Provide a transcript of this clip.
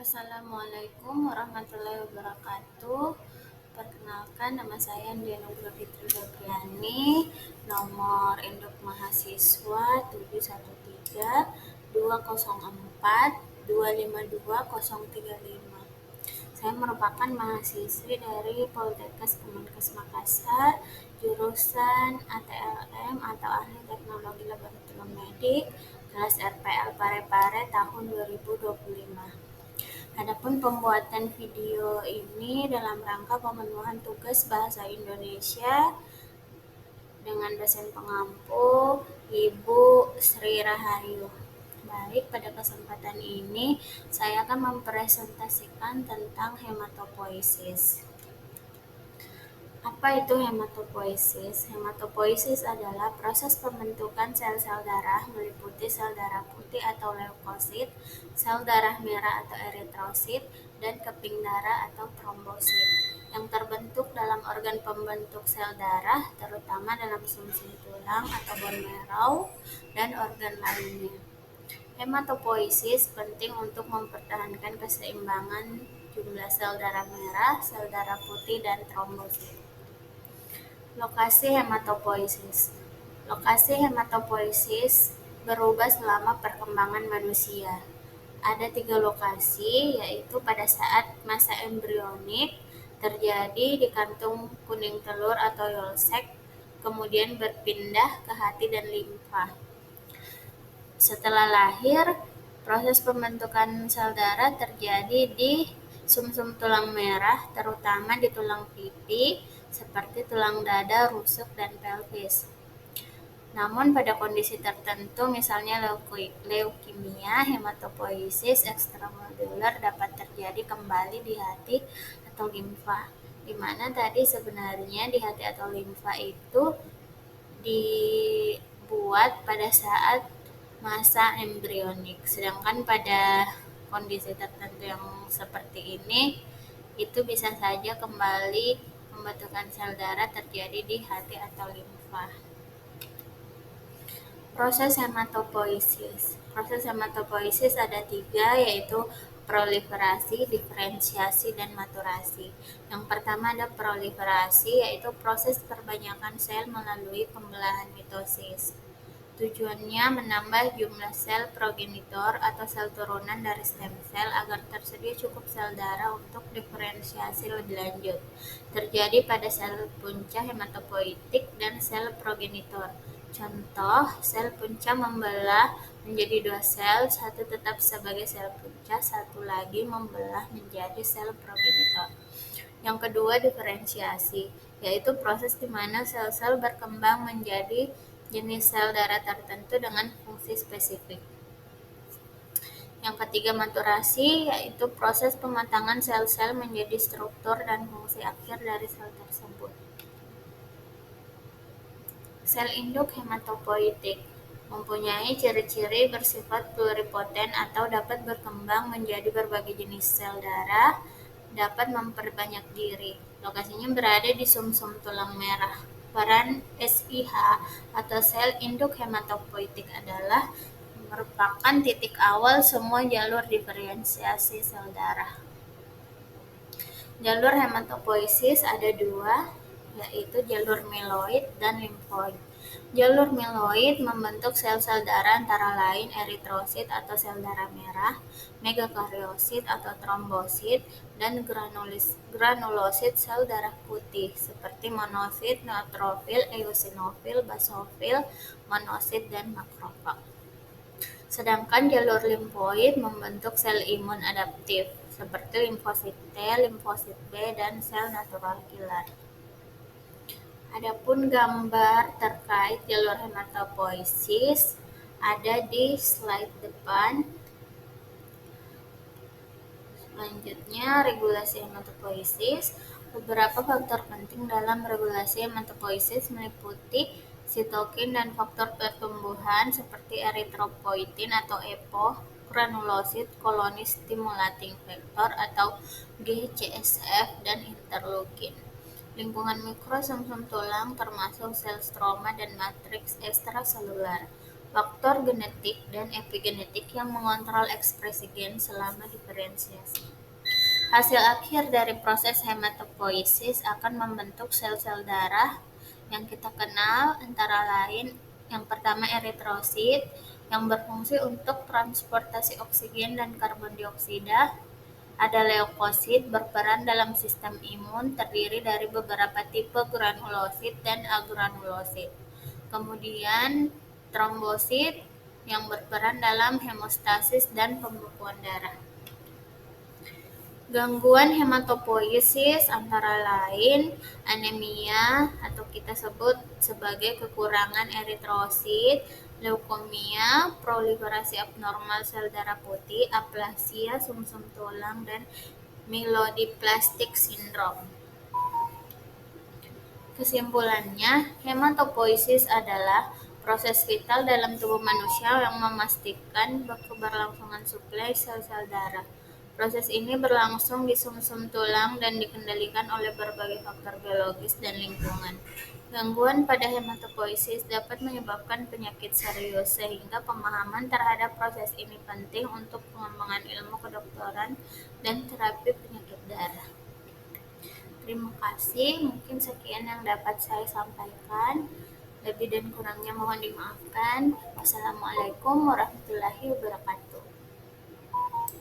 Assalamualaikum warahmatullahi wabarakatuh. Perkenalkan, nama saya Diana Fitri Febriani, nomor induk mahasiswa 713-204-252-035. Saya merupakan mahasiswi dari Poltekkes Kemenkes Makassar, jurusan ATLM atau Ahli Teknologi Laboratorium Medik, kelas RPL Parepare tahun 2025. Adapun pembuatan video ini dalam rangka pemenuhan tugas bahasa Indonesia dengan dosen pengampu Ibu Sri Rahayu. Baik, pada kesempatan ini saya akan mempresentasikan tentang hematopoiesis. Apa itu hematopoiesis? Hematopoiesis adalah proses pembentukan sel-sel darah meliputi sel darah putih atau leukosit, sel darah merah atau eritrosit, dan keping darah atau trombosit yang terbentuk dalam organ pembentuk sel darah, terutama dalam sumsum tulang atau bone marrow dan organ lainnya. Hematopoiesis penting untuk mempertahankan keseimbangan jumlah sel darah merah, sel darah putih, dan trombosit. Lokasi hematopoiesis. Lokasi hematopoiesis berubah selama perkembangan manusia. Ada 3 lokasi, yaitu pada saat masa embrionik terjadi di kantung kuning telur atau yolk, kemudian berpindah ke hati dan limfa. Setelah lahir, proses pembentukan sel darah terjadi di sumsum tulang merah, terutama di tulang pipi, seperti tulang dada, rusuk, dan pelvis. Namun pada kondisi tertentu, misalnya leukemia, hematopoiesis ekstramedular dapat terjadi kembali di hati atau limfa, di mana tadi sebenarnya di hati atau limfa itu dibuat pada saat masa embrionik, sedangkan pada kondisi tertentu yang seperti ini itu bisa saja kembali pembentukan sel darah terjadi di hati atau limfa. Proses hematopoiesis. Proses hematopoiesis ada 3, yaitu proliferasi, diferensiasi, dan maturasi. Yang pertama ada proliferasi, yaitu proses perbanyakan sel melalui pembelahan mitosis. Tujuannya menambah jumlah sel progenitor atau sel turunan dari stem sel agar tersedia cukup sel darah untuk diferensiasi lebih lanjut. Terjadi pada sel punca hematopoietik dan sel progenitor. Contoh, sel punca membelah menjadi 2 sel, satu tetap sebagai sel punca, satu lagi membelah menjadi sel progenitor. Yang kedua, diferensiasi, yaitu proses di mana sel-sel berkembang menjadi jenis sel darah tertentu dengan fungsi spesifik. Yang ketiga, maturasi, yaitu proses pematangan sel-sel menjadi struktur dan fungsi akhir dari sel tersebut. Sel induk hematopoietik mempunyai ciri-ciri bersifat pluripoten atau dapat berkembang menjadi berbagai jenis sel darah, dapat memperbanyak diri. Lokasinya berada di sumsum tulang merah. Peran SIH atau sel induk hematopoietik adalah merupakan titik awal semua jalur diferensiasi sel darah. Jalur hematopoiesis ada 2, yaitu jalur mieloid dan limfoid. Jalur mieloid membentuk sel-sel darah antara lain eritrosit atau sel darah merah, megakariosit atau trombosit, dan granulosit sel darah putih seperti monosit, neutrofil, eosinofil, basofil, monosit, dan makrofag. Sedangkan jalur limfoid membentuk sel imun adaptif seperti limfosit T, limfosit B, dan sel natural killer. Adapun gambar terkait jalur hematopoiesis ada di slide depan. Selanjutnya, regulasi hematopoiesis. Beberapa faktor penting dalam regulasi hematopoiesis meliputi sitokin dan faktor pertumbuhan seperti eritropoietin atau EPO, granulosit, colony stimulating factor atau GCSF, dan interleukin. Lingkungan mikro sumsum tulang termasuk sel stroma dan matriks ekstraselular. faktor genetik dan epigenetik yang mengontrol ekspresi gen selama diferensiasi. Hasil akhir dari proses hematopoiesis akan membentuk sel-sel darah yang kita kenal, antara lain yang pertama eritrosit yang berfungsi untuk transportasi oksigen dan karbon dioksida. Ada leukosit berperan dalam sistem imun, terdiri dari beberapa tipe granulosit dan agranulosit. Kemudian trombosit yang berperan dalam hemostasis dan pembekuan darah. Gangguan hematopoiesis antara lain anemia atau kita sebut sebagai kekurangan eritrosit, leukemia, proliferasi abnormal sel darah putih, aplasia sumsum tulang, dan myelodysplastic syndrome. Kesimpulannya, hematopoiesis adalah proses vital dalam tubuh manusia yang memastikan keberlangsungan suplai sel-sel darah. Proses ini berlangsung di sumsum tulang dan dikendalikan oleh berbagai faktor biologis dan lingkungan. Gangguan pada hematopoiesis dapat menyebabkan penyakit serius, sehingga pemahaman terhadap proses ini penting untuk pengembangan ilmu kedokteran dan terapi penyakit darah. Terima kasih, mungkin sekian yang dapat saya sampaikan. Lebih dan kurangnya mohon dimaafkan. Wassalamualaikum warahmatullahi wabarakatuh.